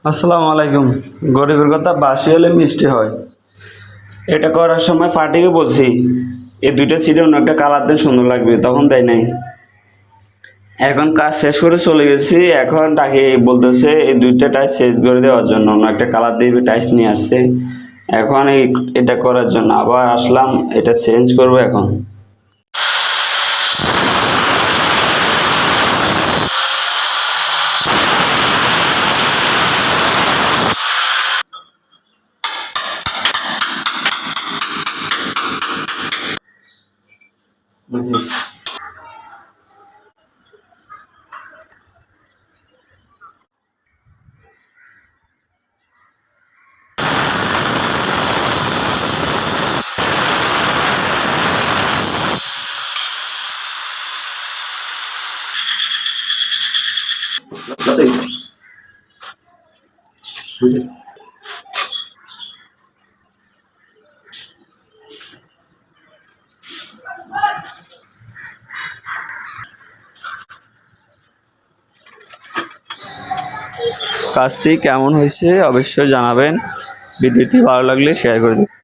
আসসালামু আলাইকুম। গরিবের কথা বাসি হলে মিষ্টি হয়। এটা করার সময় ফাটিকে বলছি এই দুইটা ছিঁড়ে অন্য একটা কালার দেন, সুন্দর লাগবে, তখন দেয় নাই। এখন কাজ শেষ করে চলে গেছি, এখন তাকে বলতেছে এই দুইটা টাইস চেঞ্জ করে দেওয়ার জন্য, অন্য একটা কালার দিয়ে টাইস নিয়ে আসছে। এখন এটা করার জন্য আবার আসলাম, এটা চেঞ্জ করবো এখন। বুঝলি? কাজটি কেমন হয়েছে অবশ্যই জানাবেন। ভিডিওটি ভালো লাগলে শেয়ার করে দিন।